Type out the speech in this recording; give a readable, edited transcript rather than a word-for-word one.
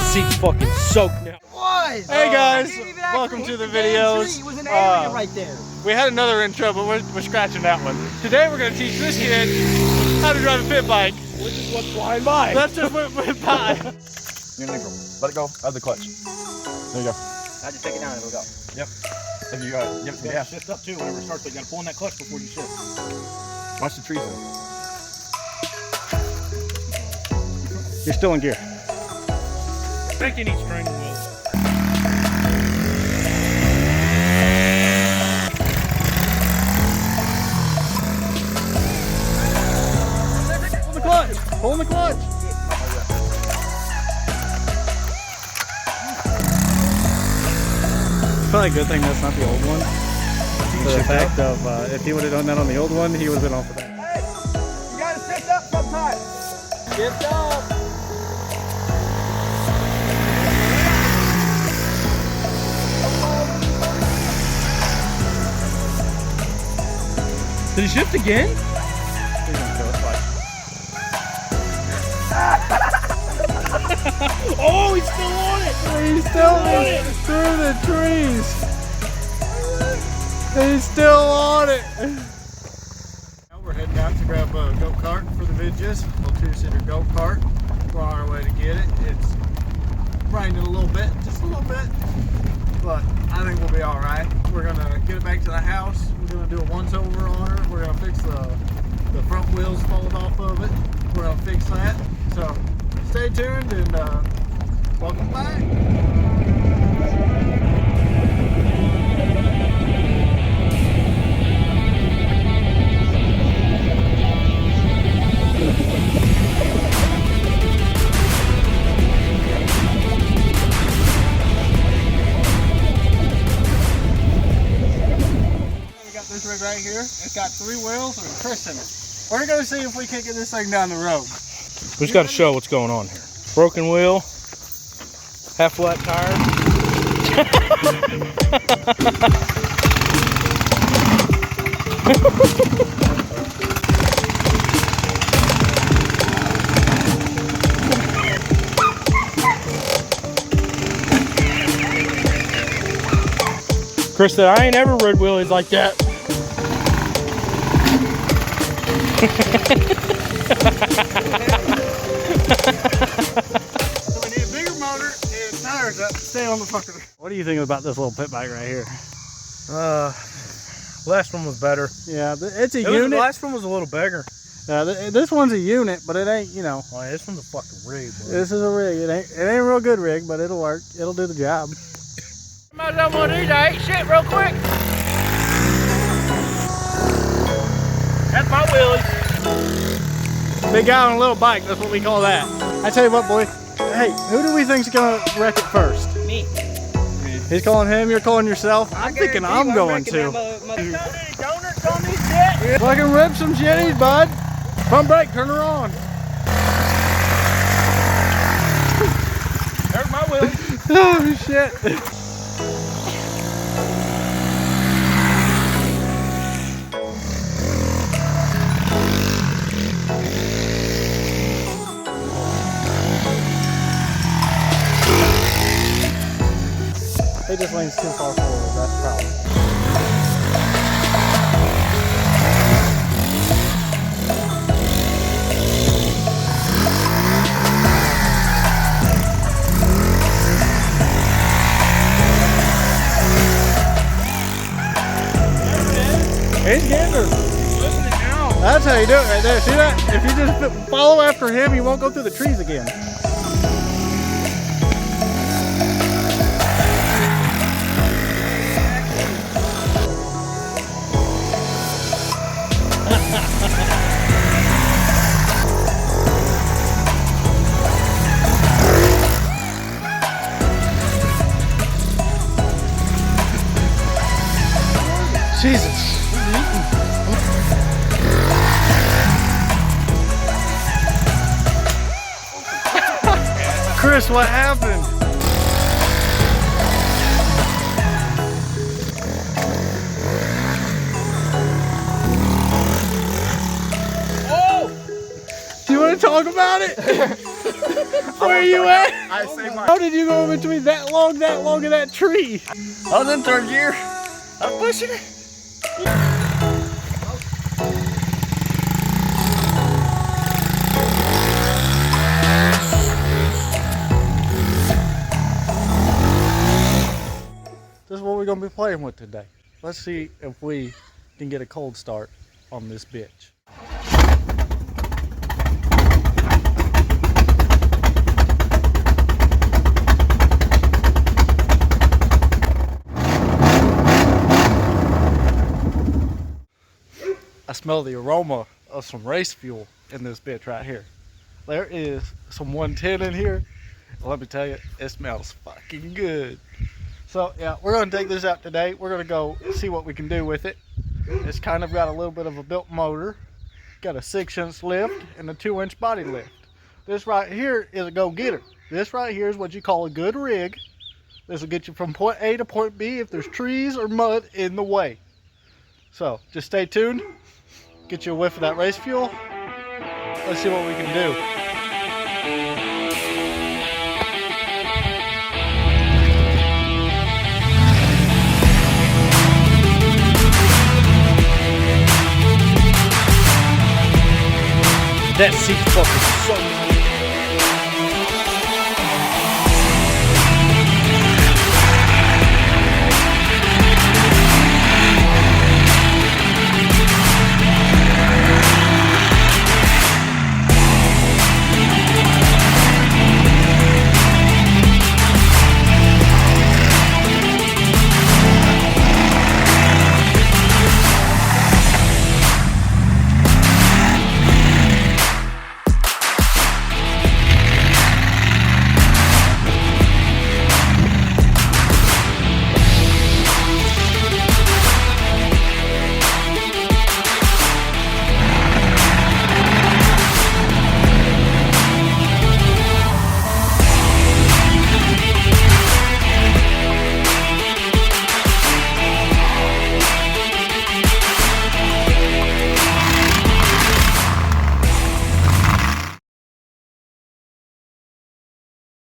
seat's fucking soaked now. What? Hey guys, welcome to the videos. It was an area right there. We had another intro, but we're scratching that one. Today we're going to teach this kid how to drive a pit bike. Which is what's flying by. That's just what went by. You're neutral. Let it go of the clutch. There you go. Now just take it down and it'll go. Yep. If you give it some gas. Shift up too whenever it starts, but you gotta pull in that clutch before you shift. Watch the trees though. You're still in gear. I think you need string wheels. Pull the clutch. Pull the clutch. Probably a good thing that's not the old one. For the fact of if he would have done that on the old one, he would have been off of that. Hey, you gotta shift up sometimes. Shift up. Did he shift again? Oh, he's still on it! He's still on it through the trees. He's still on it. Now we're heading out to grab a go-kart for the vidges. A little two-seater go-kart. We're on our way to get it. It's raining a little bit, just a little bit, but I think we'll be all right. We're gonna get it back to the house. We're gonna do a once-over on her. We're gonna fix the front wheels falling off of it. We're gonna fix that. So stay tuned and welcome back. We got this rig right here. It's got 3 wheels and a Chris in it. We're gonna see if we can't get this thing down the road. We just gotta show what's going on here. Broken wheel, half flat tire. Chris said, I ain't ever rode wheelies like that. So we need a bigger motor and tires that stay on the fucker. What do you think about this little pit bike right here? Last one was better. Yeah, it's a unit. The last one was a little bigger. This one's a unit, but it ain't, you know. Oh, yeah, this one's a fucking rig, bro. This is a rig. It ain't a real good rig, but it'll work. It'll do the job. Might as well one of these, I ate shit real quick. That's my wheelies. Big guy on a little bike, that's what we call that. I tell you what, boy. Hey, who do we think's gonna wreck it first? Me. He's calling him, you're calling yourself. I'm thinking I'm going to. Fucking rip some jennies, bud. Front brake, turn her on. There's my wheelies. Oh, shit. It just leans too far forward, that's the problem. He's getting her. That's how you do it right there. See that? If you just follow after him, you won't go through the trees again. Jesus. Chris, what happened? to talk about it? Where are you at? I saved my. How did you go in between that long of that tree? I was in third gear. I was pushing it. This is what we're gonna be playing with today. Let's see if we can get a cold start on this bitch. I smell the aroma of some race fuel in this bitch right here. There is some 110 in here. Let me tell you, it smells fucking good. So yeah, we're gonna take this out today. We're gonna go see what we can do with it. It's kind of got a little bit of a built motor, got a 6-inch lift and a 2-inch body lift. This right here is a go-getter. This right here is what you call a good rig. This will get you from point A to point B if there's trees or mud in the way. So just stay tuned, get you a whiff of that race fuel. Let's see what we can do. That seat fucking